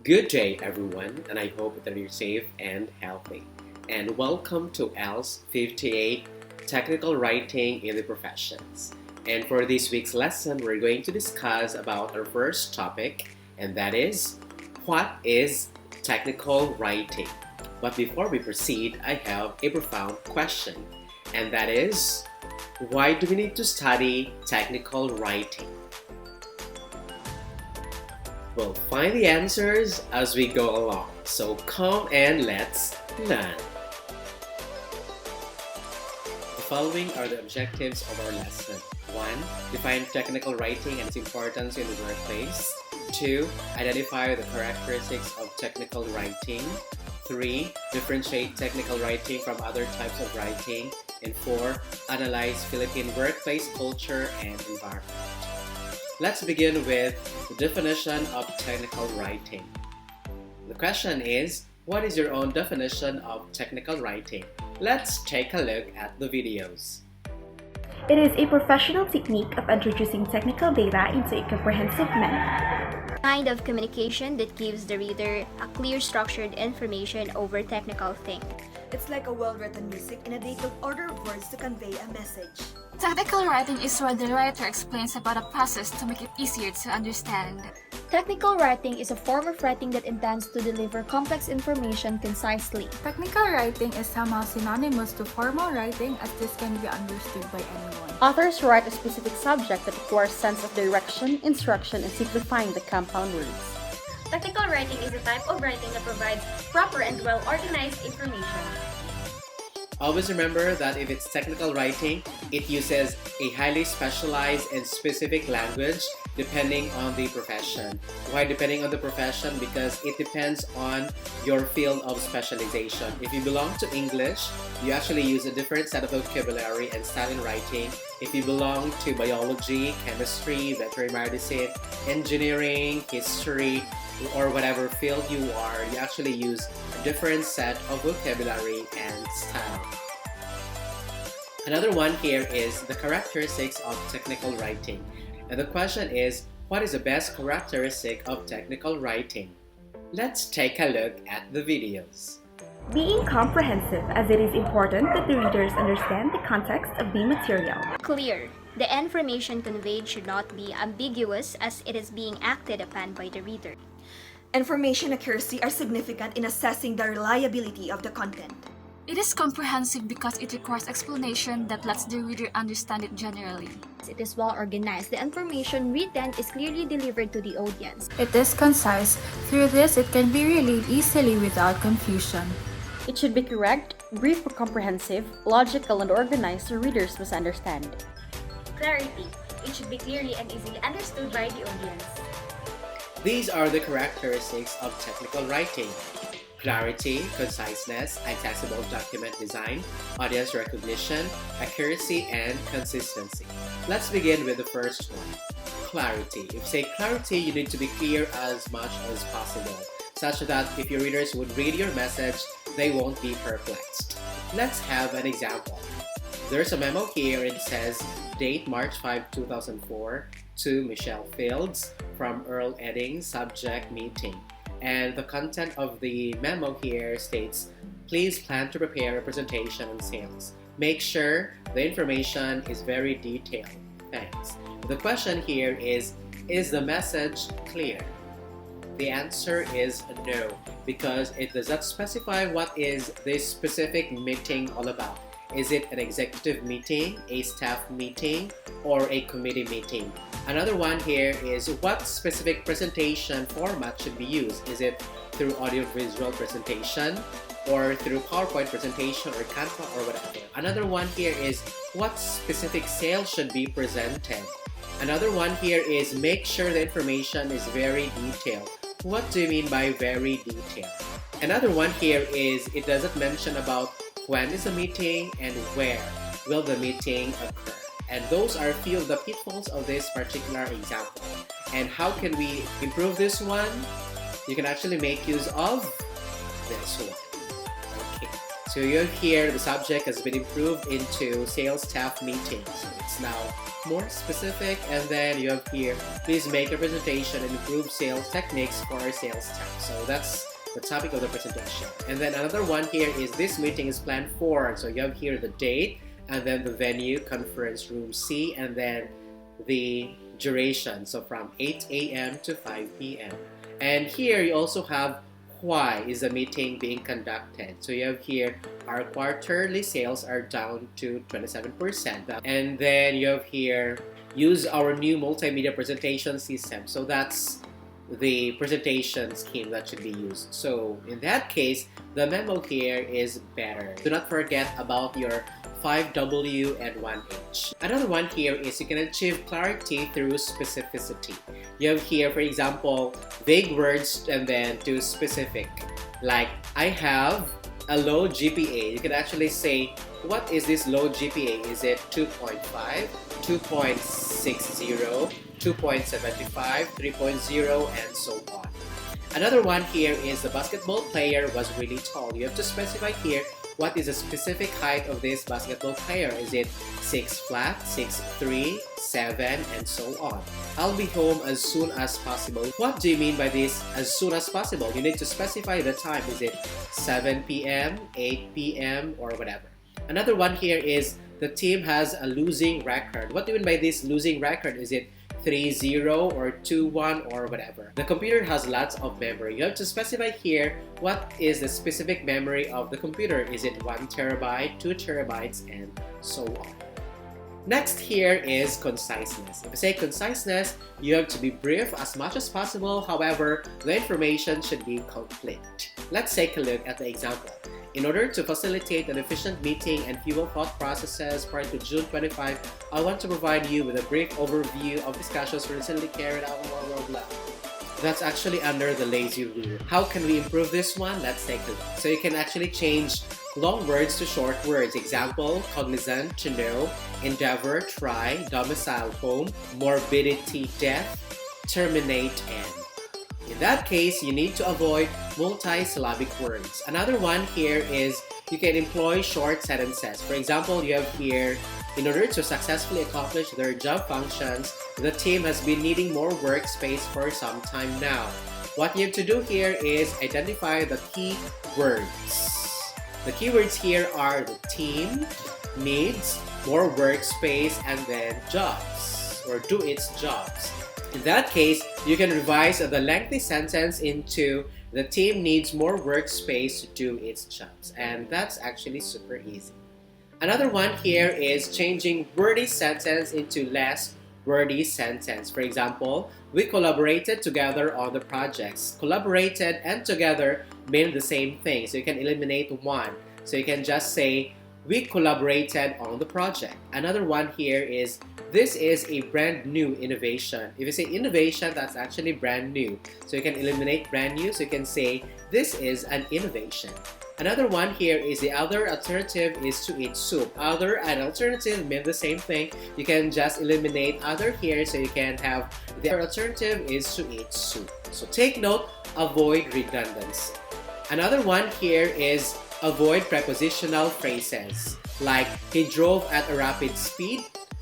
Good day, everyone, and I hope that you're safe and healthy. And welcome to L's 58 Technical Writing in the Professions. And for this week's lesson, we're going to discuss about our first topic, and that is, what is technical writing? But before we proceed, I have a profound question, and that is, why do we need to study technical writing? We'll find the answers as we go along, so come and let's learn. The following are the objectives of our lesson. 1. Define technical writing and its importance in the workplace. 2. Identify the characteristics of technical writing. 3. Differentiate technical writing from other types of writing. And 4. Analyze Philippine workplace culture and environment. Let's begin with the definition of technical writing. The question is, what is your own definition of technical writing? Let's take a look at the videos. It is a professional technique of introducing technical data into a comprehensive manner. Kind of communication that gives the reader a clear structured information over technical thing. It's like a well-written music in a detailed order of words to convey a message. Technical writing is where the writer explains about a process to make it easier to understand. Technical writing is a form of writing that intends to deliver complex information concisely. Technical writing is somehow synonymous to formal writing, as this can be understood by anyone. Authors write a specific subject that requires sense of direction, instruction, and simplifying the compound words. Technical writing is a type of writing that provides proper and well-organized information. Always remember that if it's technical writing, it uses a highly specialized and specific language depending on the profession. Why depending on the profession? Because it depends on your field of specialization. If you belong to English, you actually use a different set of vocabulary and style in writing. If you belong to biology, chemistry, veterinary medicine, engineering, history, or whatever field you are, you actually use a different set of vocabulary and style. Another one here is the characteristics of technical writing. And the question is, what is the best characteristic of technical writing? Let's take a look at the videos. Being comprehensive, as it is important that the readers understand the context of the material. Clear. The information conveyed should not be ambiguous as it is being acted upon by the reader. Information accuracy are significant in assessing the reliability of the content. It is comprehensive because it requires explanation that lets the reader understand it generally. It is well organized. The information written is clearly delivered to the audience. It is concise. Through this, it can be relayed easily without confusion. It should be correct, brief but comprehensive, logical, and organized so readers must understand. Clarity. It should be clearly and easily understood by the audience. These are the characteristics of technical writing: clarity, conciseness, accessible document design, audience recognition, accuracy, and consistency. Let's begin with the first one, clarity. If you say clarity, you need to be clear as much as possible, such that if your readers would read your message, they won't be perplexed. Let's have an example. There's a memo here. It says, date March 5, 2004 to Michelle Fields from Earl Edding, subject meeting. And the content of the memo here states, please plan to prepare a presentation on sales. Make sure the information is very detailed. Thanks. The question here is the message clear? The answer is no, because it does not specify what is this specific meeting all about. Is it an executive meeting, a staff meeting, or a committee meeting? Another one here is what specific presentation format should be used. Is it through audio-visual presentation, or through PowerPoint presentation, or Canva, or whatever? Another one here is what specific sales should be presented. Another one here is make sure the information is very detailed. What do you mean by very detailed? Another one here is it doesn't mention about when is the meeting and where will the meeting occur. And those are a few of the pitfalls of this particular example. And how can we improve this one? You can actually make use of this one. Okay, so you're here, the subject has been improved into sales staff meeting. So it's now more specific. And then you have here, please make a presentation and improve sales techniques for our sales staff. So that's the topic of the presentation. And then another one here is this meeting is planned for. So you have here the date and then the venue, conference room C, and then the duration. So from 8 a.m. to 5 p.m. And here you also have why is the meeting being conducted. So you have here our quarterly sales are down to 27%. And then you have here use our new multimedia presentation system. So that's the presentation scheme that should be used. So in that case, the memo here is better. Do not forget about your 5W and 1H. Another one here is you can achieve clarity through specificity. You have here, for example, vague words and then to specific. Like, I have a low GPA. You can actually say, what is this low GPA? Is it 2.5, 2.60, 2.75, 3.0, and so on. Another one here is the basketball player was really tall. You have to specify here what is the specific height of this basketball player. Is it 6 flat, 6'3", 7, and so on. I'll be home as soon as possible. What do you mean by this as soon as possible? You need to specify the time. Is it 7 p.m., 8 p.m., or whatever. Another one here is the team has a losing record. What do you mean by this losing record? Is it 3-0 or 2-1 or whatever. The computer has lots of memory. You have to specify here what is the specific memory of the computer. Is it 1 terabyte, 2 terabytes, and so on. Next here is conciseness. If I say conciseness, you have to be brief as much as possible. However, the information should be complete. Let's take a look at the example. In order to facilitate an efficient meeting and fuel thought processes prior to June 25, I want to provide you with a brief overview of discussions recently carried out, blah, blah, blah. That's actually under the lazy rule. How can we improve this one? Let's take a look. So you can actually change long words to short words. Example, cognizant, to know, endeavor, try, domicile, home, morbidity, death, terminate, end. In that case, you need to avoid multi-syllabic words. Another one here is you can employ short sentences. For example, you have here, in order to successfully accomplish their job functions, the team has been needing more workspace for some time now. What you have to do here is identify the key words. The keywords here are the team needs more workspace and then jobs, or do its jobs. In that case, you can revise the lengthy sentence into the team needs more workspace to do its jobs. And that's actually super easy. Another one here is changing wordy sentence into less wordy sentence. For example, we collaborated together on the projects. Collaborated and together mean the same thing. So you can eliminate one. So you can just say, we collaborated on the project. Another one here is, this is a brand new innovation. If you say innovation, that's actually brand new. So you can eliminate brand new. So you can say, this is an innovation. Another one here is the other alternative is to eat soup. Other and alternative mean the same thing. You can just eliminate other here. So you can have the other alternative is to eat soup. So take note, avoid redundancy. Another one here is avoid prepositional phrases. Like, he drove at a rapid speed.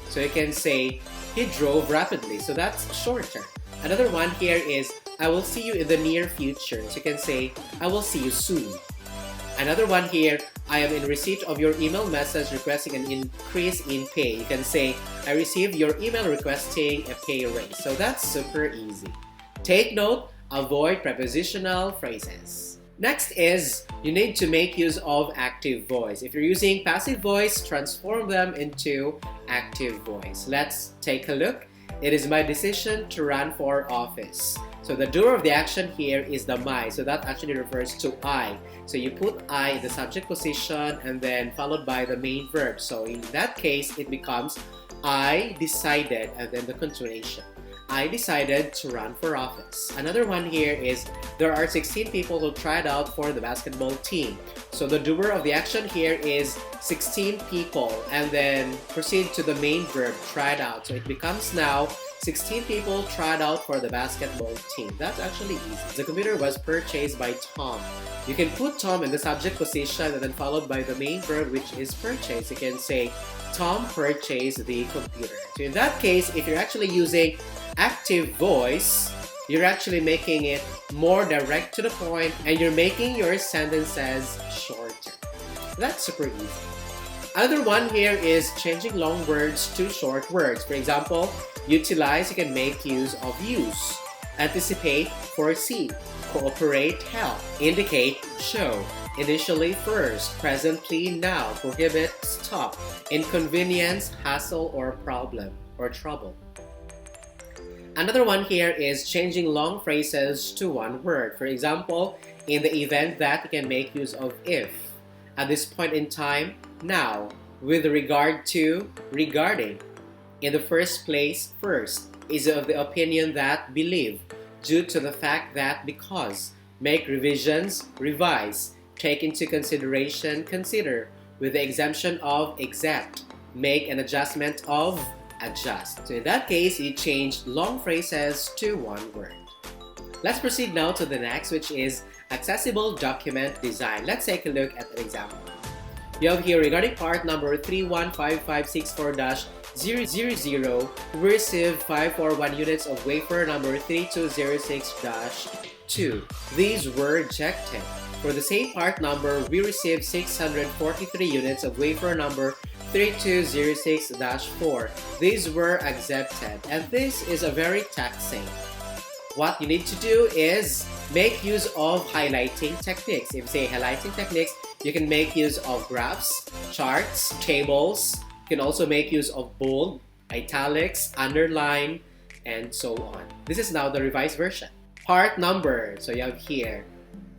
So you can say, he drove rapidly. So that's shorter. Another one here is, I will see you in the near future. So you can say, I will see you soon. Another one here, I am in receipt of your email message requesting an increase in pay. You can say, I received your email requesting a pay raise. So that's super easy. Take note, avoid prepositional phrases. Next is, you need to make use of active voice. If you're using passive voice, transform them into active voice. Let's take a look. It is my decision to run for office. So the doer of the action here is the my. So that actually refers to I. So you put I in the subject position and then followed by the main verb. So in that case, it becomes I decided and then the continuation. I decided to run for office. Another one here is there are 16 people who tried out for the basketball team. So the doer of the action here is 16 people and then proceed to the main verb, tried out. So it becomes now 16 people tried out for the basketball team. That's actually easy. The computer was purchased by Tom. You can put Tom in the subject position and then followed by the main verb, which is purchase. You can say, Tom purchased the computer. So in that case, if you're actually using active voice, you're actually making it more direct to the point and you're making your sentences shorter. That's super easy. Another one here is changing long words to short words. For example, utilize, you can make use of use. Anticipate, foresee. Cooperate, help. Indicate, show. Initially, first. Presently, now. Prohibit, stop. Inconvenience, hassle, or problem, or trouble. Another one here is changing long phrases to one word. For example, in the event that, you can make use of if. At this point in time, now. With regard to, regarding. In the first place, first. Is of the opinion that, believe. Due to the fact that, because. Make revisions, revise. Take into consideration, consider. With the exemption of, except. Make an adjustment of, adjust. So in that case, you change long phrases to one word. Let's proceed now to the next, which is accessible document design. Let's take a look at an example. You have here regarding part number 315564-000, we received 541 units of wafer number 3206-2. These were rejected. For the same part number, we received 643 units of wafer number 3206-4. These were accepted, and this is a very taxing. What you need to do is make use of highlighting techniques. If you say highlighting techniques, you can make use of graphs, charts, tables. You can also make use of bold, italics, underline, and so on. This is now the revised version. Part number, so you have here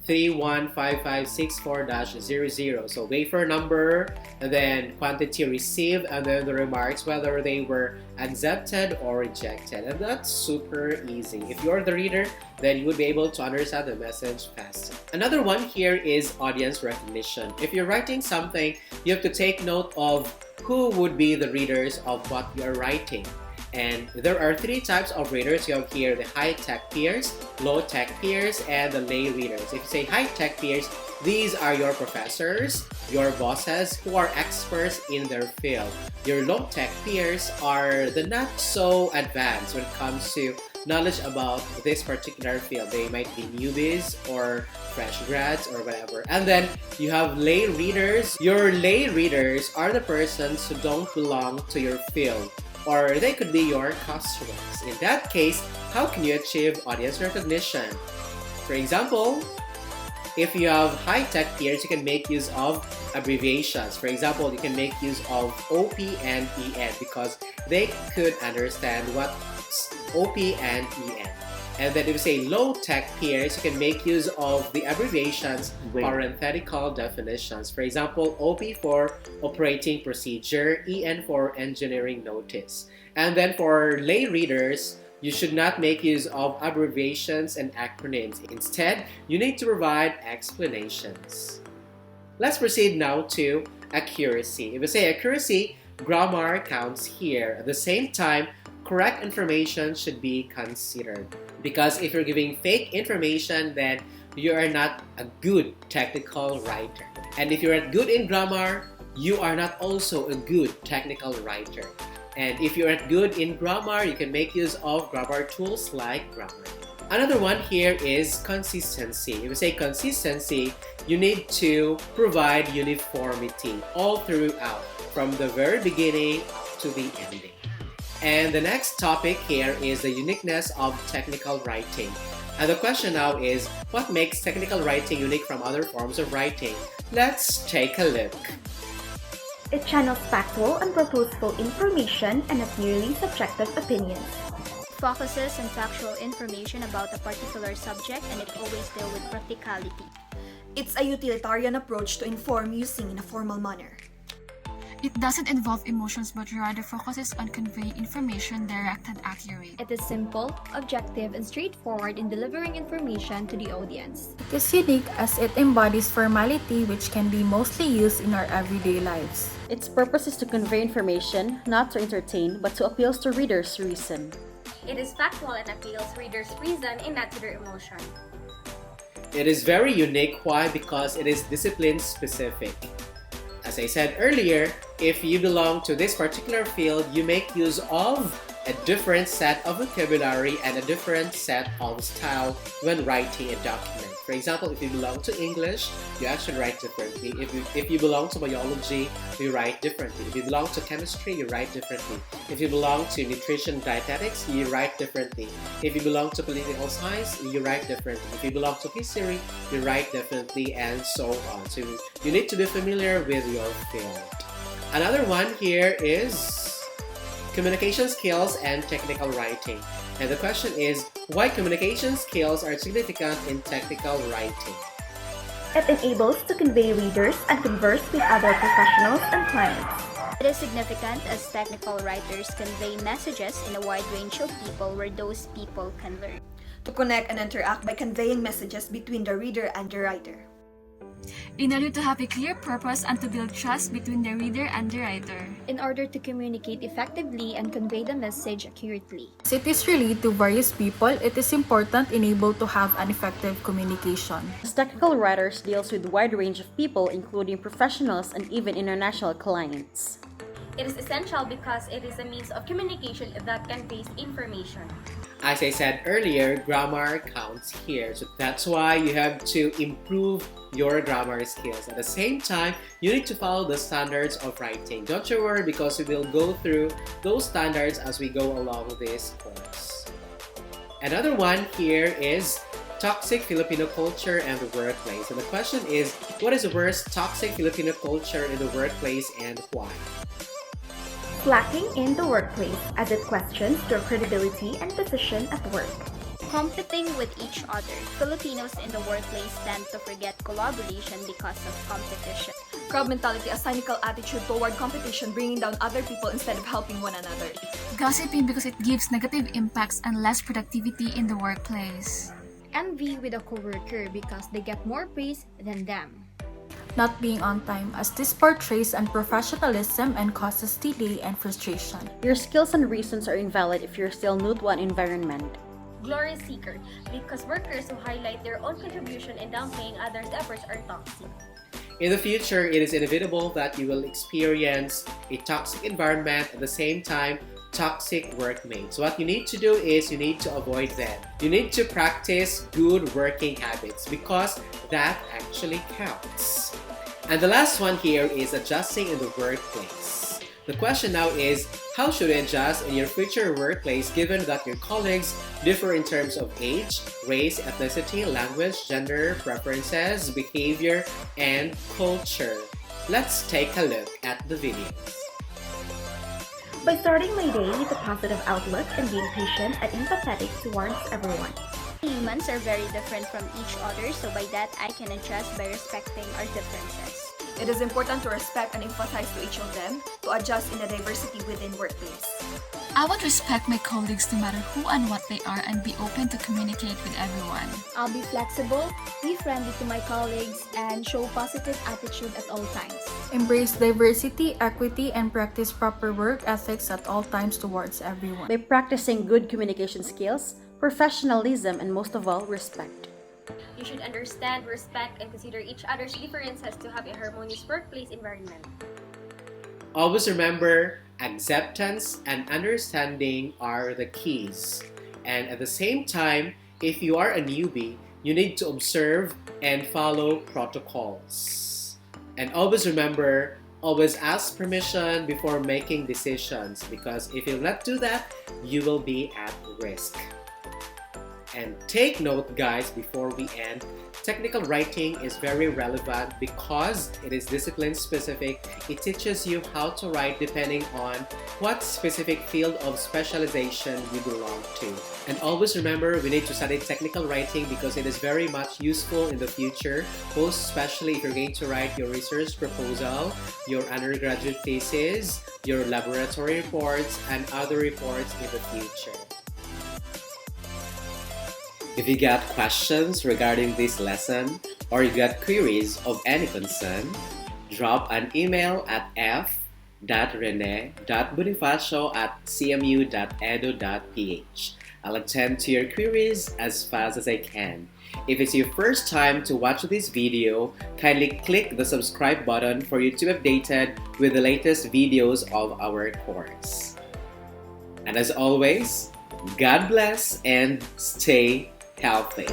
315564-00. So wafer number, and then quantity received, and then the remarks whether they were accepted or rejected. And that's super easy. If you're the reader, then you would be able to understand the message faster. Another one here is audience recognition. If you're writing something, you have to take note of who would be the readers of what you're writing. And there are three types of readers. You have here the high-tech peers, low-tech peers, and the lay readers. If you say high-tech peers, these are your professors, your bosses who are experts in their field. Your low-tech peers are the not so advanced when it comes to knowledge about this particular field. They might be newbies or fresh grads or whatever. And then you have lay readers. Your lay readers are the persons who don't belong to your field, or they could be your customers. In that case, how can you achieve audience recognition? For example, if you have high-tech peers, you can make use of abbreviations. For example, you can make use of OP and EN because they could understand what OP and EN. And then if you say low-tech peers, you can make use of the abbreviations, parenthetical definitions. For example, OP for operating procedure, EN for engineering notice. And then for lay readers, you should not make use of abbreviations and acronyms. Instead, you need to provide explanations. Let's proceed now to accuracy. If you say accuracy, grammar counts here. At the same time, correct information should be considered. Because if you're giving fake information, then you are not a good technical writer. And if you're not good in grammar, you are not also a good technical writer. And if you're not good in grammar, you can make use of grammar tools like Grammarly. Another one here is consistency. If you say consistency, you need to provide uniformity all throughout, from the very beginning to the ending. And the next topic here is the uniqueness of technical writing. And the question now is, what makes technical writing unique from other forms of writing? Let's take a look. It channels factual and purposeful information and not merely subjective opinions. Focuses on factual information about a particular subject, and it always deals with practicality. It's a utilitarian approach to inform using in a formal manner. It doesn't involve emotions but rather focuses on conveying information direct and accurate. It is simple, objective, and straightforward in delivering information to the audience. It is unique as it embodies formality which can be mostly used in our everyday lives. Its purpose is to convey information, not to entertain, but to appeal to readers' reason. It is factual and appeals readers' reason and not to their emotion. It is very unique. Why? Because it is discipline specific. As I said earlier, if you belong to this particular field, you make use of a different set of vocabulary and a different set of style when writing a document. For example, if you belong to English, you actually write differently. If you belong to biology, you write differently. If you belong to chemistry, you write differently. If you belong to nutrition dietetics, you write differently. If you belong to political science, you write differently. If you belong to history, you write differently, and so on. So you need to be familiar with your field. Another one here is communication skills and technical writing. And the question is, why communication skills are significant in technical writing? It enables to convey readers and converse with other professionals and clients. It is significant as technical writers convey messages in a wide range of people where those people can learn. To connect and interact by conveying messages between the reader and the writer. In order to have a clear purpose and to build trust between the reader and the writer. In order to communicate effectively and convey the message accurately. As it is related to various people, it is important and able to have an effective communication. As technical writers deals with a wide range of people, including professionals and even international clients. It is essential because it is a means of communication that conveys information. As I said earlier, grammar counts here. So that's why you have to improve your grammar skills. At the same time, you need to follow the standards of writing. Don't you worry, because we will go through those standards as we go along this course. Another one here is toxic Filipino culture and the workplace. And the question is, what is the worst toxic Filipino culture in the workplace and why? Lacking in the workplace, as it questions their credibility and position at work. Competing with each other. Filipinos in the workplace tend to forget collaboration because of competition. Crowd mentality, a cynical attitude toward competition, bringing down other people instead of helping one another. Gossiping because it gives negative impacts and less productivity in the workplace. Envy with a coworker because they get more praise than them. Not being on time, as this portrays unprofessionalism and causes delay and frustration. Your skills and reasons are invalid if you're still new to an environment. Glory seeker, because workers who highlight their own contribution and downplaying others' efforts are toxic. In the future, it is inevitable that you will experience a toxic environment, at the same time, toxic workmates. What you need to do is you need to avoid them. You need to practice good working habits because that actually counts. And the last one here is adjusting in the workplace. The question now is, how should you adjust in your future workplace given that your colleagues differ in terms of age, race, ethnicity, language, gender, preferences, behavior, and culture? Let's take a look at the videos. By starting my day with a positive outlook and being patient and empathetic towards everyone. Humans are very different from each other, so by that I can adjust by respecting our differences. It is important to respect and empathize to each of them, to adjust in the diversity within workplace. I would respect my colleagues no matter who and what they are and be open to communicate with everyone. I'll be flexible, be friendly to my colleagues, and show positive attitude at all times. Embrace diversity, equity, and practice proper work ethics at all times towards everyone. By practicing good communication skills, professionalism, and most of all, respect. You should understand, respect, and consider each other's differences to have a harmonious workplace environment. Always remember, acceptance and understanding are the keys. And at the same time, if you are a newbie, you need to observe and follow protocols. And always remember, always ask permission before making decisions, because if you not do that, you will be at risk. And take note, guys, before we end, technical writing is very relevant because it is discipline specific. It teaches you how to write depending on what specific field of specialization you belong to. And always remember, we need to study technical writing because it is very much useful in the future, most especially if you're going to write your research proposal, your undergraduate thesis, your laboratory reports, and other reports in the future. If you got questions regarding this lesson or you got queries of any concern, drop an email at rene.bonifacio@cmu.edu.ph. I'll attend to your queries as fast as I can. If it's your first time to watch this video, kindly click the subscribe button for you to be updated with the latest videos of our course. And as always, God bless and stay healthy.